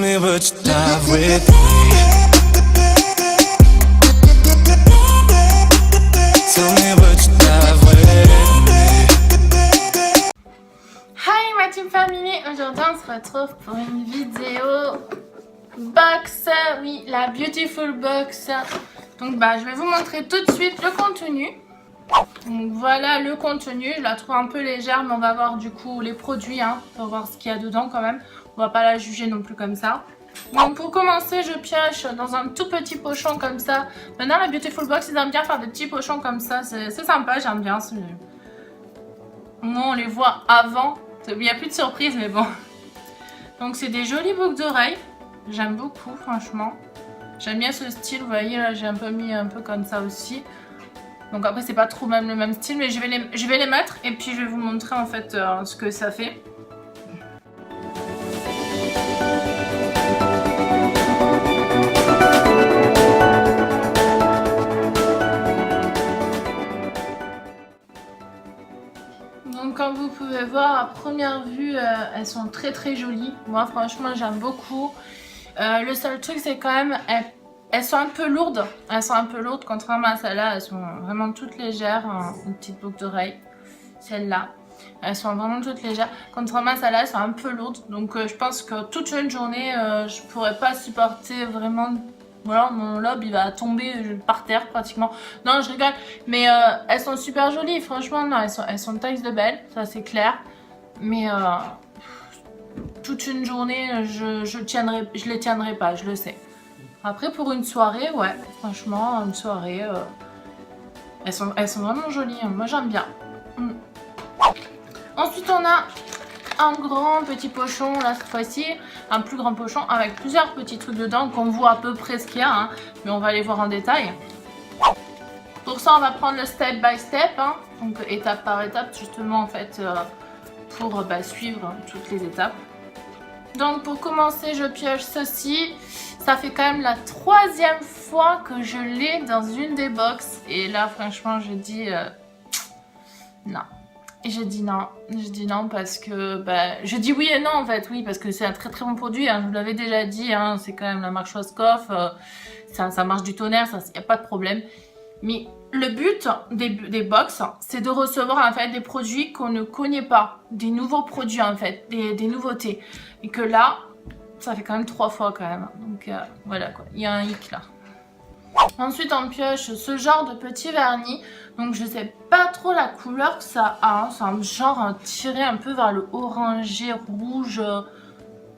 me would you dive with me? Tell me would you dive with me? Hi ma team family, aujourd'hui on se retrouve pour une vidéo box, oui la beautiful box. Donc je vais vous montrer tout de suite le contenu. Donc voilà le contenu, je la trouve un peu légère mais on va voir du coup les produits pour voir ce qu'il y a dedans quand même. On va pas la juger non plus comme ça. Donc pour commencer je pioche dans un tout petit pochon comme ça. Maintenant la beautiful box ils aiment bien faire des petits pochons comme ça, c'est sympa, j'aime bien. Nous on les voit avant, il n'y a plus de surprise mais bon. Donc c'est des jolies boucles d'oreilles, j'aime beaucoup franchement. J'aime bien ce style, vous voyez là j'ai un peu mis un peu comme ça aussi. Donc après c'est pas trop même le même style mais je vais les mettre et puis je vais vous montrer en fait ce que ça fait. Donc comme vous pouvez voir à première vue elles sont très jolies. Moi franchement j'aime beaucoup. Le seul truc c'est quand même elles sont un peu lourdes. Elles sont un peu lourdes contrairement à celles-là. Elles sont vraiment toutes légères. Une petite boucle d'oreille. Celle-là. Elles sont vraiment toutes légères. Contrairement à celles-là elles sont un peu lourdes. Donc je pense que toute une journée je pourrais pas supporter vraiment. Voilà, mon lobe il va tomber par terre pratiquement. Non je rigole. Mais elles sont super jolies. Franchement non, elles sont taille de belles. Ça c'est clair. Mais toute une journée je les tiendrai pas. Je le sais. Après pour une soirée, ouais, franchement, une soirée, elles sont vraiment jolies, moi j'aime bien. Ensuite on a un grand petit pochon, là cette fois-ci, un plus grand pochon avec plusieurs petits trucs dedans qu'on voit à peu près ce qu'il y a, mais on va les voir en détail. Pour ça on va prendre le step by step, donc étape par étape justement en fait, pour suivre toutes les étapes. Donc pour commencer je pioche ceci. Ça fait quand même la 3e fois que je l'ai dans une des box. Et là franchement je dis non. Et je dis non parce que je dis oui et non en fait. Oui parce que c'est un très bon produit, je vous l'avais déjà dit, c'est quand même la marque Schwarzkopf, ça marche du tonnerre, ça y a pas de problème. Mais le but des box, c'est de recevoir en fait des produits qu'on ne connaît pas, des nouveaux produits en fait, des nouveautés. Et que là, ça fait quand même 3 fois quand même. Donc voilà quoi, il y a un hic là. Ensuite on pioche ce genre de petit vernis. Donc je sais pas trop la couleur que ça a. C'est un genre tiré un peu vers le orangé, rouge.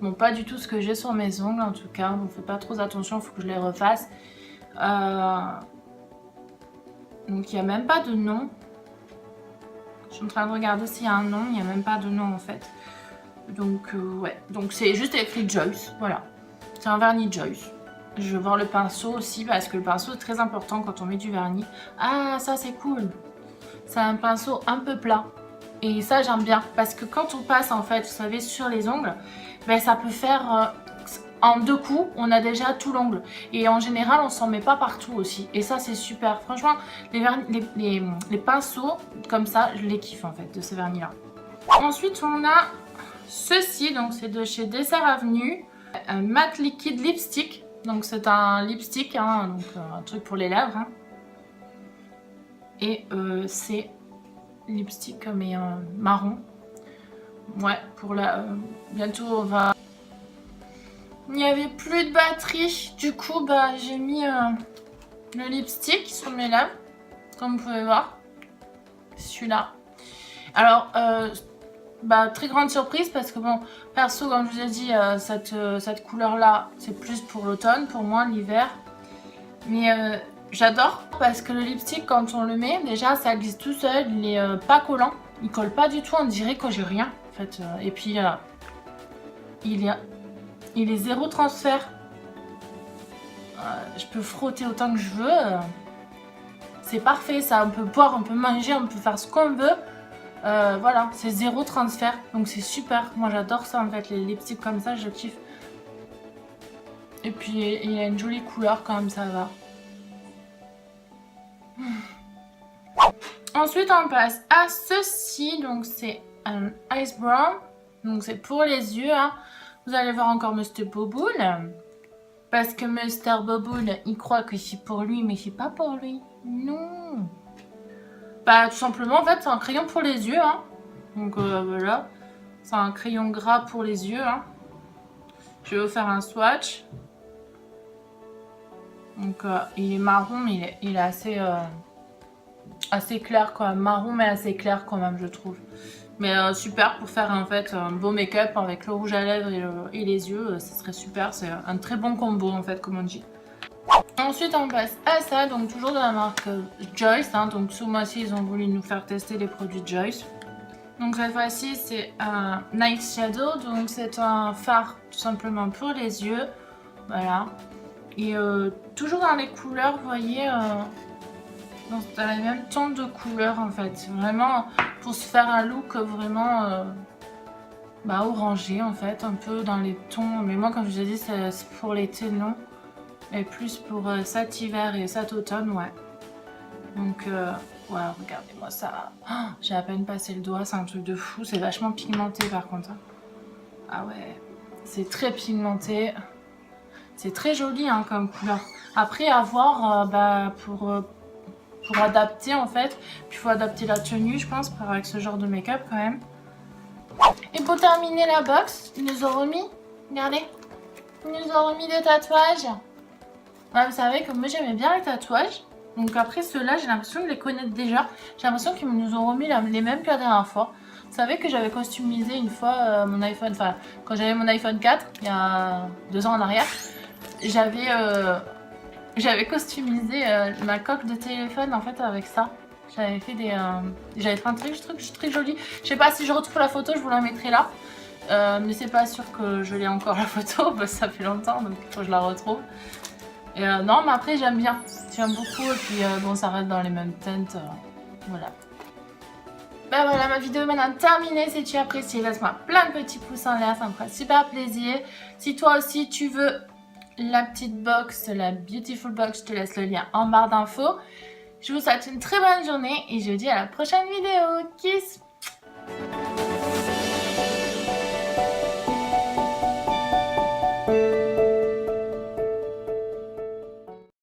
Bon pas du tout ce que j'ai sur mes ongles en tout cas. Donc faites pas trop attention, il faut que je les refasse. Donc il n'y a même pas de nom. Je suis en train de regarder s'il y a un nom. Il n'y a même pas de nom en fait. Donc ouais, donc c'est juste écrit Joyce, voilà. C'est un vernis Joyce. Je vais voir le pinceau aussi parce que le pinceau est très important quand on met du vernis. Ah ça c'est cool. C'est un pinceau un peu plat. Et ça j'aime bien parce que quand on passe en fait, vous savez, sur les ongles, ça peut faire en 2 coups, on a déjà tout l'ongle. Et en général on s'en met pas partout aussi. Et ça c'est super. Franchement les pinceaux comme ça, je les kiffe en fait de ce vernis là. Ensuite on a ceci, donc c'est de chez Dessert Avenue, un matte liquide lipstick. Donc c'est un lipstick, donc un truc pour les lèvres. Et c'est lipstick mais marron. Ouais, pour la bientôt on va. Il n'y avait plus de batterie, du coup j'ai mis le lipstick sur mes lèvres, comme vous pouvez voir. Celui-là. Alors très grande surprise parce que bon, perso comme je vous ai dit, cette couleur là c'est plus pour l'automne, pour moi l'hiver. Mais j'adore parce que le lipstick quand on le met, déjà ça glisse tout seul, il est pas collant, il colle pas du tout, on dirait que j'ai rien en fait. Et puis il est zéro transfert. Je peux frotter autant que je veux, c'est parfait ça, on peut boire, on peut manger, on peut faire ce qu'on veut. Voilà, c'est zéro transfert, donc c'est super. Moi j'adore ça en fait, les lipsticks comme ça, je kiffe. Et puis il y a une jolie couleur quand même, ça va. Ensuite on passe à ceci, donc c'est un Ice Brown, donc c'est pour les yeux. Vous allez voir encore Mr. Boboon. Parce que Mr. Boboon, il croit que c'est pour lui, mais c'est pas pour lui. Non. Bah, tout simplement, en fait, c'est un crayon pour les yeux. Hein. Donc, voilà. C'est un crayon gras pour les yeux. Hein. Je vais vous faire un swatch. Donc, il est marron, mais il est assez, assez clair, quoi. Marron, mais assez clair, quand même, je trouve. Mais super pour faire, en fait, un beau make-up avec le rouge à lèvres et les yeux. Ce serait super. C'est un très bon combo, en fait, comme on dit. Ensuite, on passe à ça. Donc, toujours de la marque Joyce. Hein. Donc, ce mois-ci, ils ont voulu nous faire tester les produits Joyce. Donc, cette fois-ci, c'est un Night Shadow. Donc, c'est un fard, tout simplement, pour les yeux. Voilà. Et toujours dans les couleurs, vous voyez, dans les mêmes tons de couleurs en fait. Vraiment pour se faire un look vraiment orangé en fait, un peu dans les tons. Mais moi, comme je vous ai dit, c'est pour l'été, non. Et plus pour cet hiver et cet automne, ouais. Donc, voilà, regardez-moi ça. Oh, j'ai à peine passé le doigt, c'est un truc de fou. C'est vachement pigmenté par contre. Ah ouais, c'est très pigmenté. C'est très joli hein, comme couleur. Après, à voir pour adapter en fait. Puis il faut adapter la tenue, je pense, avec ce genre de make-up quand même. Et pour terminer la box, ils nous ont remis, regardez, ils nous ont remis des tatouages. Ouais, vous savez que moi j'aimais bien les tatouages. Donc après ceux-là, j'ai l'impression de les connaître déjà. J'ai l'impression qu'ils nous ont remis les mêmes que la dernière fois. Vous savez que j'avais customisé une fois mon iPhone, enfin quand j'avais mon iPhone 4, il y a 2 ans en arrière. J'avais customisé ma coque de téléphone en fait avec ça. J'avais fait j'avais fait un truc très joli. Je sais pas si je retrouve la photo, je vous la mettrai là. Mais c'est pas sûr que je l'ai encore la photo, parce que ça fait longtemps donc il faut que je la retrouve. Et non mais après j'aime bien, j'aime beaucoup et puis bon ça reste dans les mêmes teintes, voilà. Ben voilà, ma vidéo est maintenant terminée. Si tu as apprécié, laisse-moi plein de petits pouces en l'air, ça me fera super plaisir. Si toi aussi tu veux la petite box, la Beautiful Box, je te laisse le lien en barre d'infos. Je vous souhaite une très bonne journée et je vous dis à la prochaine vidéo. Kiss!